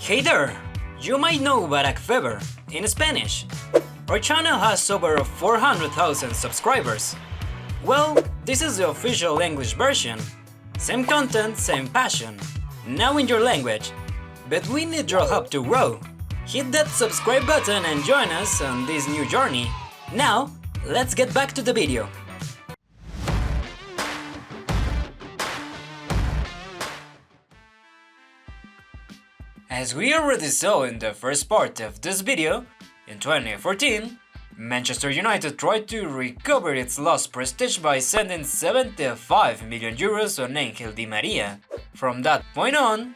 Hey there! You might know Barak in Spanish. Our channel has over 400,000 subscribers. Well, this is the official English version. Same content, same passion. Now in your language. But we need your help to grow. Hit that subscribe button and join us on this new journey. Now, let's get back to the video. As we already saw in the first part of this video, in 2014, Manchester United tried to recover its lost prestige by sending 75 million euros on Angel Di Maria. From that point on,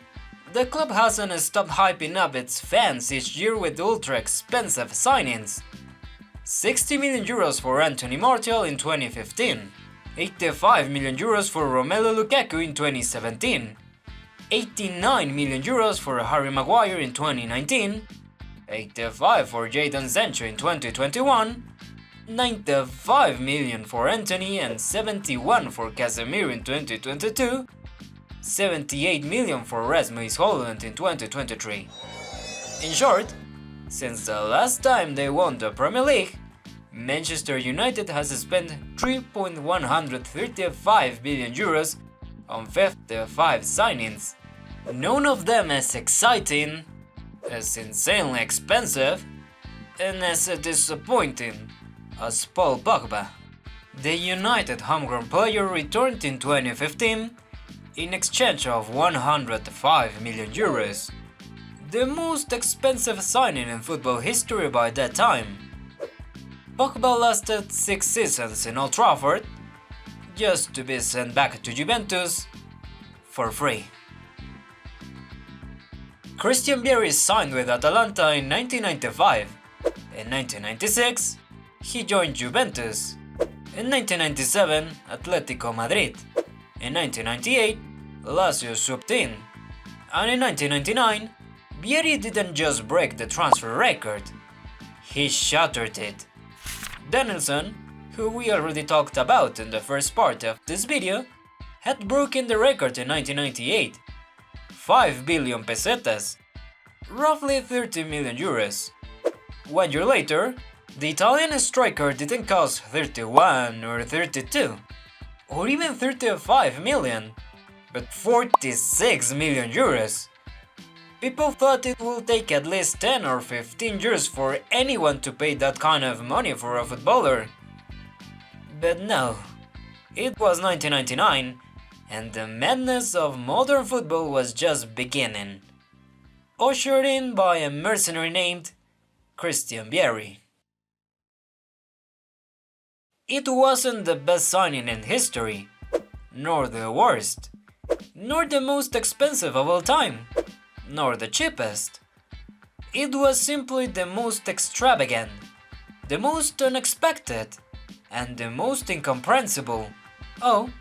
the club hasn't stopped hyping up its fans each year with ultra-expensive signings. 60 million euros for Anthony Martial in 2015, 85 million euros for Romelu Lukaku in 2017, 89 million euros for Harry Maguire in 2019, 85 for Jadon Sancho in 2021, 95 million for Anthony and 71 for Casemiro in 2022, 78 million for Rasmus Hojlund in 2023. In short, since the last time they won the Premier League, Manchester United has spent 3.135 billion euros on 55 signings. None of them as exciting, as insanely expensive, and as disappointing as Paul Pogba. The United homegrown player returned in 2015 in exchange of 105 million euros, the most expensive signing in football history by that time. Pogba lasted 6 seasons in Old Trafford, just to be sent back to Juventus for free. Christian Vieri signed with Atalanta in 1995. In 1996, he joined Juventus. In 1997, Atletico Madrid. In 1998, Lazio subbed in. And in 1999, Vieri didn't just break the transfer record, he shattered it. Danielson, who we already talked about in the first part of this video, had broken the record in 1998. 5 billion pesetas, roughly 30 million euros. 1 year later, the Italian striker didn't cost 31 or 32, or even 35 million, but 46 million euros. People thought it would take at least 10 or 15 years for anyone to pay that kind of money for a footballer. But no, it was 1999, and the madness of modern football was just beginning, ushered in by a mercenary named Christian Vieri. It wasn't the best signing in history, nor the worst, nor the most expensive of all time, nor the cheapest. It was simply the most extravagant, the most unexpected, and the most incomprehensible. Oh,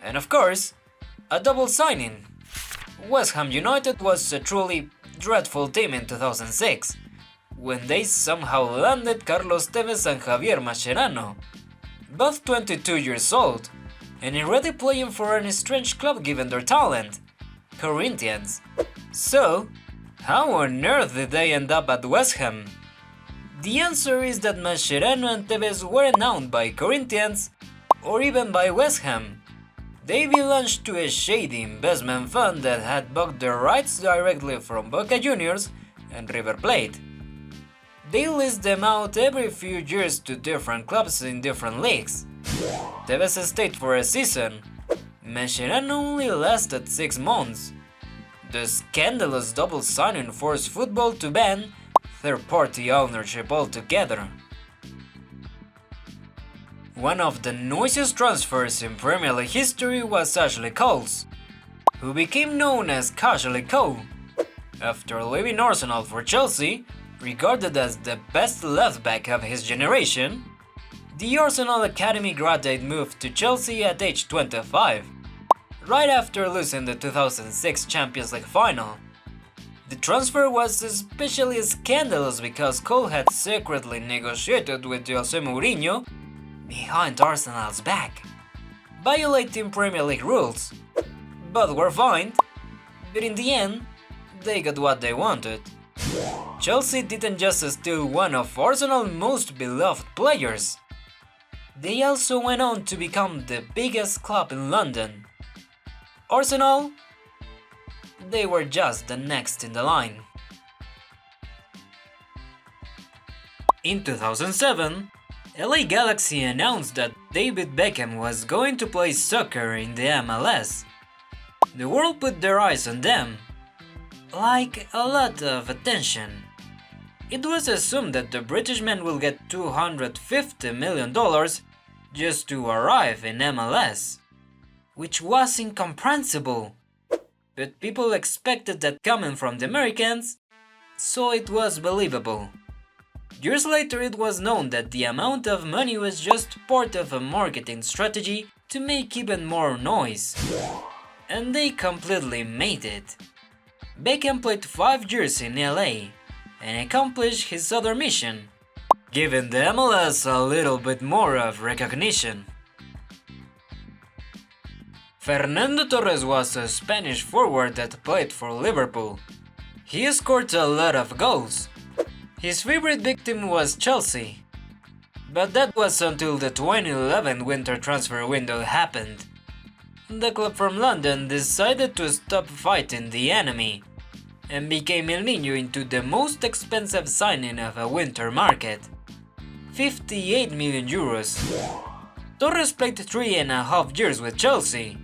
and of course, a double signing. West Ham United was a truly dreadful team in 2006, when they somehow landed Carlos Tévez and Javier Mascherano, both 22 years old, and already playing for an strange club given their talent, Corinthians. So, how on earth did they end up at West Ham? The answer is that Mascherano and Tévez weren't owned by Corinthians, or even by West Ham. They belonged to a shady investment fund that had bought the rights directly from Boca Juniors and River Plate. They leased them out every few years to different clubs in different leagues. Tévez stayed for a season. Mascherano only lasted 6 months. The scandalous double signing forced football to ban third-party ownership altogether. One of the noisiest transfers in Premier League history was Ashley Cole's, who became known as Casually Cole. After leaving Arsenal for Chelsea, regarded as the best left-back of his generation, the Arsenal Academy graduate moved to Chelsea at age 25, right after losing the 2006 Champions League final. The transfer was especially scandalous because Cole had secretly negotiated with Jose Mourinho behind Arsenal's back, violating Premier League rules. Both were fined, but in the end, they got what they wanted. Chelsea didn't just steal one of Arsenal's most beloved players. They also went on to become the biggest club in London. Arsenal, they were just the next in the line. In 2007, LA Galaxy announced that David Beckham was going to play soccer in the MLS. The world put their eyes on them, like a lot of attention. It was assumed that the British man will get $250 million just to arrive in MLS, which was incomprehensible. But people expected that coming from the Americans, so it was believable. Years later, it was known that the amount of money was just part of a marketing strategy to make even more noise. And they completely made it. Beckham played 5 years in LA and accomplished his other mission, giving the MLS a little bit more of recognition. Fernando Torres was a Spanish forward that played for Liverpool. He scored a lot of goals. His favorite big team was Chelsea, but that was until the 2011 winter transfer window happened. The club from London decided to stop fighting the enemy and became El Niño into the most expensive signing of a winter market, 58 million euros. Torres played 3.5 years with Chelsea.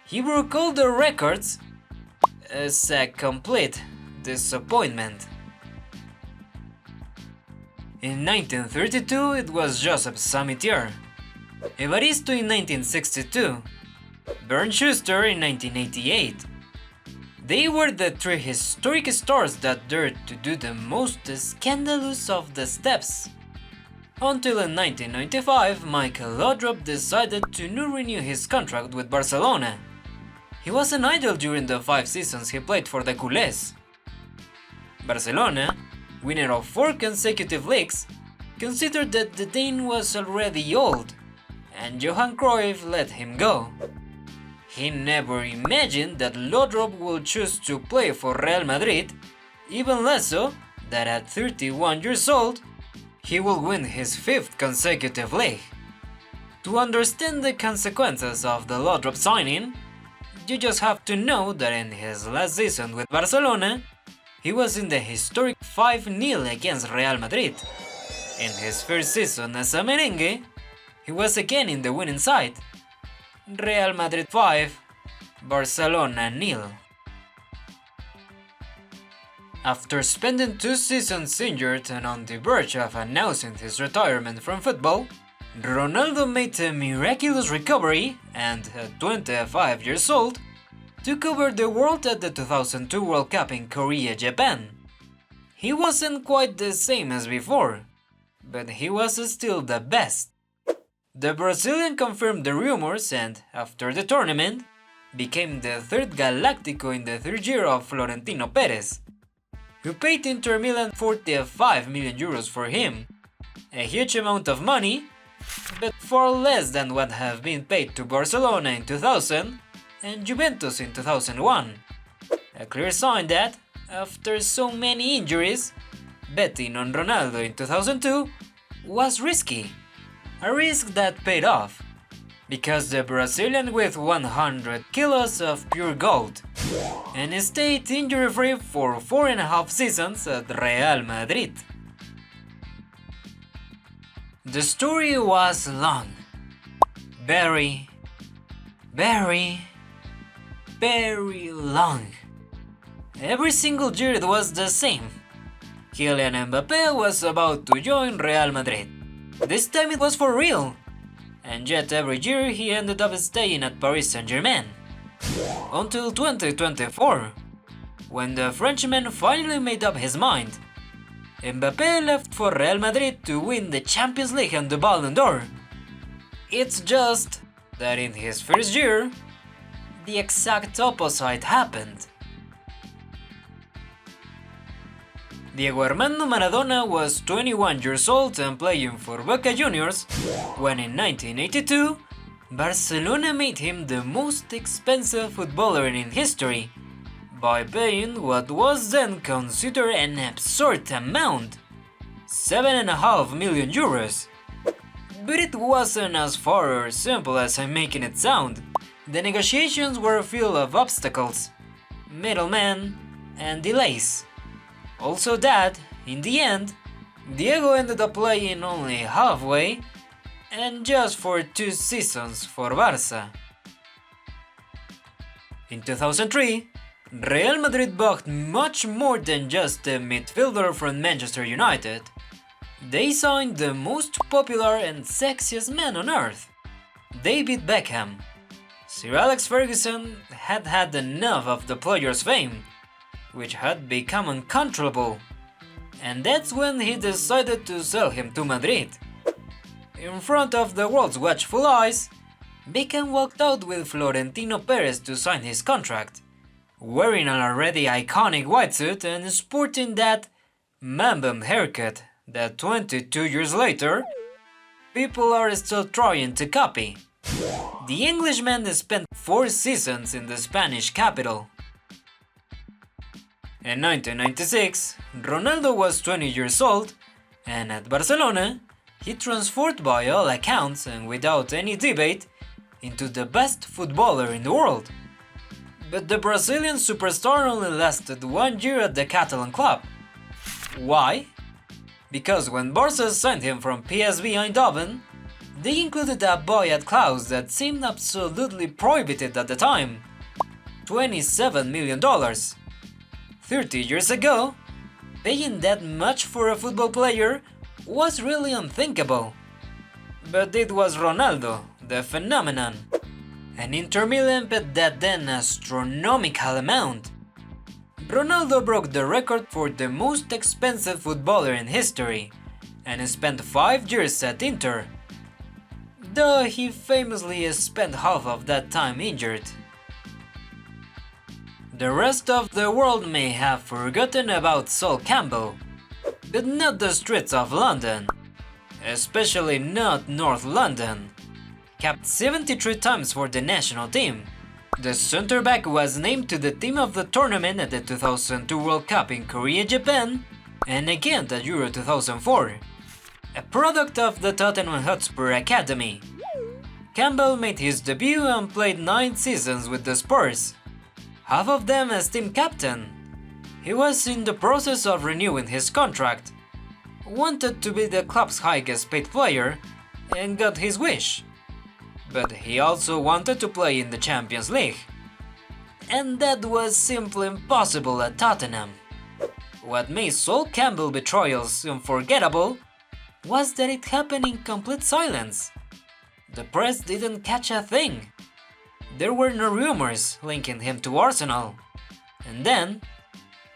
He broke all the records as a complete disappointment. In 1932 it was Joseph Samitier, Evaristo in 1962, Bernd Schuster in 1988. They were the 3 historic stars that dared to do the most scandalous of the steps. Until in 1995, Michael Laudrup decided to not renew his contract with Barcelona. He was an idol during the 5 seasons he played for the Culés. Barcelona, winner of 4 consecutive leagues, considered that the Dane was already old, and Johan Cruyff let him go. He never imagined that Laudrup would choose to play for Real Madrid, even less so that at 31 years old, he will win his 5th consecutive league. To understand the consequences of the Laudrup signing, you just have to know that in his last season with Barcelona, he was in the historic 5-0 against Real Madrid. In his first season as a merengue, he was again in the winning side. Real Madrid 5, Barcelona 0. After spending 2 seasons injured and on the verge of announcing his retirement from football, Ronaldo made a miraculous recovery and, at 25 years old, took over the world at the 2002 World Cup in Korea, Japan. He wasn't quite the same as before, but he was still the best. The Brazilian confirmed the rumors and, after the tournament, became the 3rd Galáctico in the 3rd year of Florentino Pérez, who paid Inter Milan 45 million euros for him, a huge amount of money, but far less than what have been paid to Barcelona in 2000 and Juventus in 2001. A clear sign that, after so many injuries, betting on Ronaldo in 2002 was risky. A risk that paid off, because the Brazilian weighed 100 kilos of pure gold and stayed injury-free for 4.5 seasons at Real Madrid. The story was long, very long. Every single year it was the same. Kylian Mbappé was about to join Real Madrid. This time it was for real. And yet every year he ended up staying at Paris Saint-Germain. Until 2024, when the Frenchman finally made up his mind. Mbappé left for Real Madrid to win the Champions League and the Ballon d'Or. It's just that in his first year, the exact opposite happened. Diego Armando Maradona was 21 years old and playing for Boca Juniors when in 1982, Barcelona made him the most expensive footballer in history by paying what was then considered an absurd amount, 7.5 million euros. But it wasn't as far or simple as I'm making it sound. The negotiations were filled of obstacles, middlemen, and delays. Also that, in the end, Diego ended up playing only halfway and just for 2 seasons for Barça. In 2003, Real Madrid bought much more than just a midfielder from Manchester United. They signed the most popular and sexiest man on earth, David Beckham. Sir Alex Ferguson had had enough of the player's fame, which had become uncontrollable, and that's when he decided to sell him to Madrid. In front of the world's watchful eyes, Beckham walked out with Florentino Perez to sign his contract, wearing an already iconic white suit and sporting that man-bun haircut that 22 years later, people are still trying to copy. The Englishman spent 4 seasons in the Spanish capital. In 1996, Ronaldo was 20 years old, and at Barcelona, he transformed by all accounts and without any debate into the best footballer in the world. But the Brazilian superstar only lasted 1 year at the Catalan club. Why? Because when Barca signed him from PSV Eindhoven, they included a buyout clause that seemed absolutely prohibited at the time, $27 million. 30 years ago, paying that much for a football player was really unthinkable. But it was Ronaldo, the phenomenon, and Inter Milan paid that then astronomical amount. Ronaldo broke the record for the most expensive footballer in history, and spent 5 years at Inter, though he famously spent half of that time injured. The rest of the world may have forgotten about Sol Campbell, but not the streets of London, especially not North London. Capped 73 times for the national team, the centre-back was named to the team of the tournament at the 2002 World Cup in Korea, Japan, and again at Euro 2004. A product of the Tottenham Hotspur Academy, Campbell made his debut and played 9 seasons with the Spurs, half of them as team captain. He was in the process of renewing his contract, wanted to be the club's highest paid player, and got his wish. But he also wanted to play in the Champions League, and that was simply impossible at Tottenham. What made Sol Campbell betrayals unforgettable was that it happened in complete silence. The press didn't catch a thing. There were no rumors linking him to Arsenal. And then,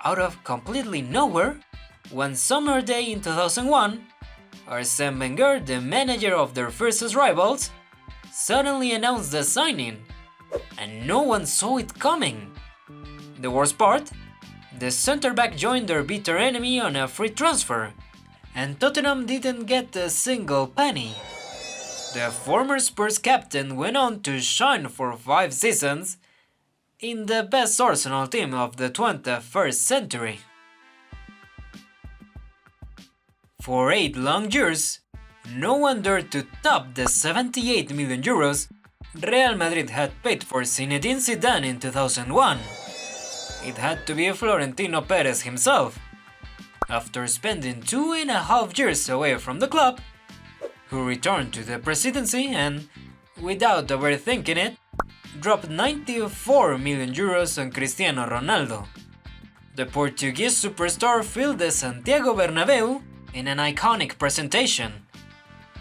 out of completely nowhere, one summer day in 2001, Arsene Wenger, the manager of their fiercest rivals, suddenly announced the signing, and no one saw it coming. The worst part? The centre-back joined their bitter enemy on a free transfer, and Tottenham didn't get a single penny. The former Spurs captain went on to shine for 5 seasons in the best Arsenal team of the 21st century. For 8 long years, no one dared to top the 78 million euros Real Madrid had paid for Zinedine Zidane in 2001. It had to be Florentino Perez himself, after spending 2.5 years away from the club, who returned to the presidency and, without overthinking it, dropped 94 million euros on Cristiano Ronaldo. The Portuguese superstar filled the Santiago Bernabeu in an iconic presentation.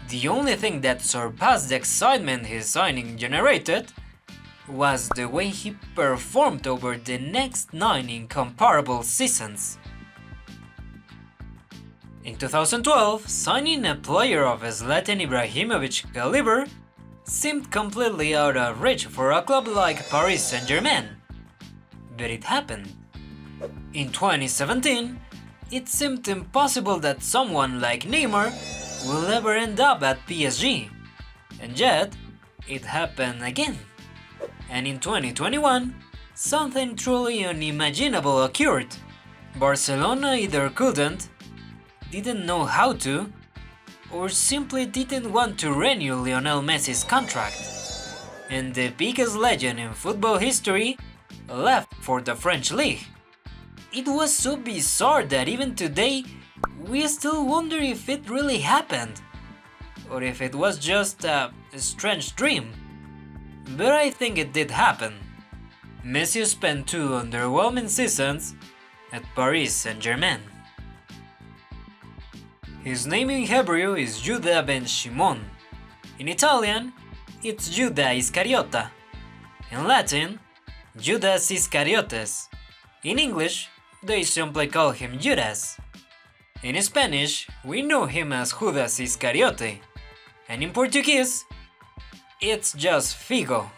The only thing that surpassed the excitement his signing generated was the way he performed over the next 9 incomparable seasons. In 2012, signing a player of Zlatan Ibrahimovic caliber seemed completely out of reach for a club like Paris Saint-Germain. But it happened. In 2017, it seemed impossible that someone like Neymar will ever end up at PSG, and yet, it happened again. And in 2021, something truly unimaginable occurred. Barcelona either couldn't, didn't know how to, or simply didn't want to renew Lionel Messi's contract. And the biggest legend in football history left for the French league. It was so bizarre that even today we still wonder if it really happened, or if it was just a strange dream. But I think it did happen. Messi spent 2 underwhelming seasons at Paris Saint-Germain. His name in Hebrew is Judah ben Shimon. In Italian, it's Judah Iscariota. In Latin, Judas Iscariotes. In English, they simply call him Judas. In Spanish, we know him as Judas Iscariote. And in Portuguese, it's just Figo.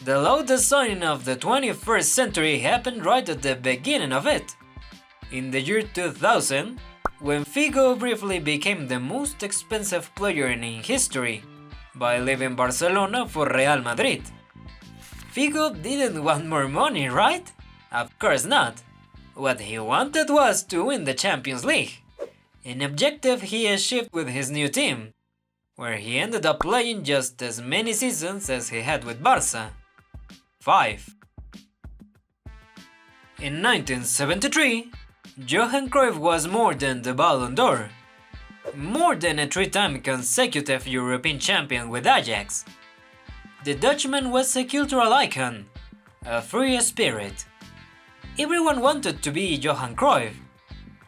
The loudest signing of the 21st century happened right at the beginning of it. In the year 2000, when Figo briefly became the most expensive player in history by leaving Barcelona for Real Madrid. Figo didn't want more money, right? Of course not. What he wanted was to win the Champions League, an objective he achieved with his new team, where he ended up playing just as many seasons as he had with Barca. 5. In 1973, Johan Cruyff was more than the Ballon d'Or, more than a 3-time consecutive European champion with Ajax. The Dutchman was a cultural icon, a free spirit. Everyone wanted to be Johan Cruyff.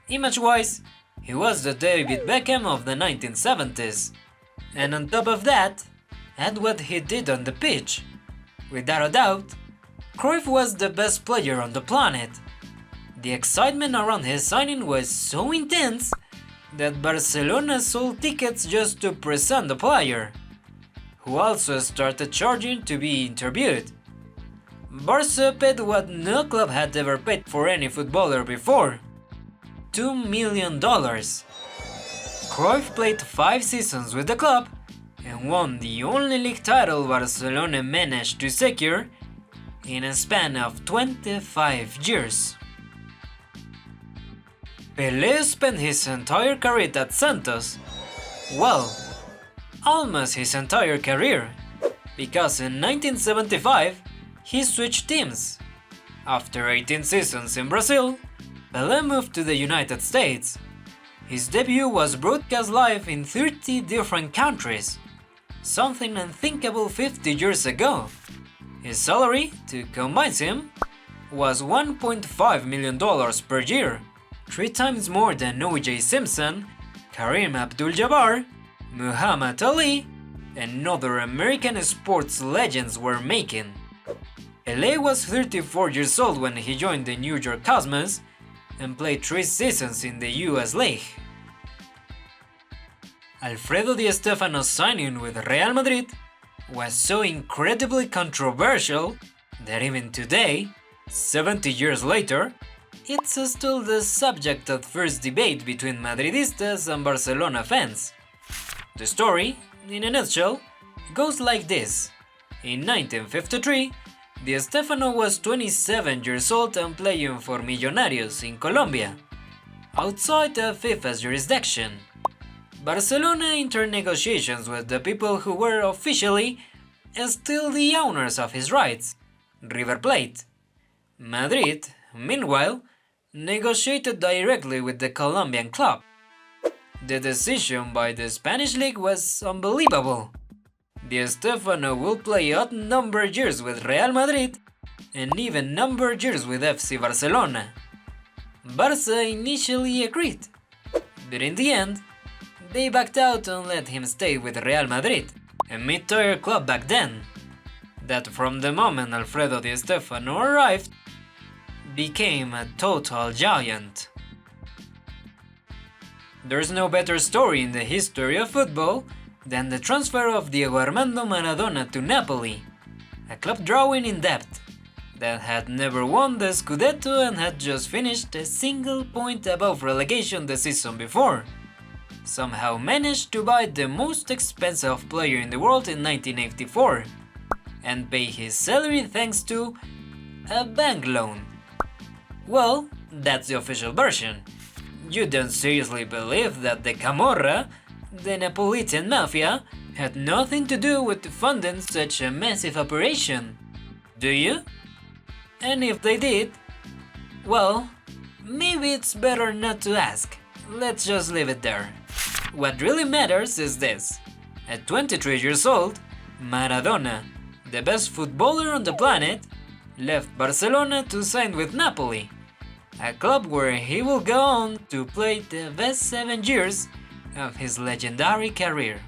Image-wise, he was the David Beckham of the 1970s. And on top of that, add what he did on the pitch. Without a doubt, Cruyff was the best player on the planet. The excitement around his signing was so intense that Barcelona sold tickets just to present the player, who also started charging to be interviewed. Barca paid what no club had ever paid for any footballer before: $2 million. Cruyff played 5 seasons with the club and won the only league title Barcelona managed to secure in a span of 25 years. Pelé spent his entire career at Santos. Well, almost his entire career, because in 1975 he switched teams. After 18 seasons in Brazil, Pelé moved to the United States. His debut was broadcast live in 30 different countries, something unthinkable 50 years ago. His salary, to convince him, was $1.5 million per year, 3 times more than O.J. Simpson, Kareem Abdul-Jabbar, Muhammad Ali, and other American sports legends were making. Pelé was 34 years old when he joined the New York Cosmos and played 3 seasons in the US League. Alfredo Di Stéfano's signing with Real Madrid was so incredibly controversial that even today, 70 years later, it's still the subject of first debate between Madridistas and Barcelona fans. The story, in a nutshell, goes like this. In 1953, Di Stéfano was 27 years old and playing for Millonarios in Colombia, outside of FIFA's jurisdiction. Barcelona entered negotiations with the people who were officially still the owners of his rights, River Plate. Madrid, meanwhile, negotiated directly with the Colombian club. The decision by the Spanish league was unbelievable. Di Stéfano will play odd-numbered years with Real Madrid and even-numbered years with FC Barcelona. Barca initially agreed, but in the end, they backed out and let him stay with Real Madrid, a mid-tier club back then, that from the moment Alfredo Di Stéfano arrived, became a total giant. There's no better story in the history of football than the transfer of Diego Armando Maradona to Napoli, a club drawing in debt, that had never won the Scudetto and had just finished a single point above relegation the season before. Somehow managed to buy the most expensive player in the world in 1984 and pay his salary thanks to a bank loan. Well, that's the official version. You don't seriously believe that the Camorra, the Neapolitan mafia, had nothing to do with funding such a massive operation, do you? And if they did, well, maybe it's better not to ask. Let's just leave it there. What really matters is this. At 23 years old, Maradona, the best footballer on the planet, left Barcelona to sign with Napoli, a club where he will go on to play the best 7 years of his legendary career.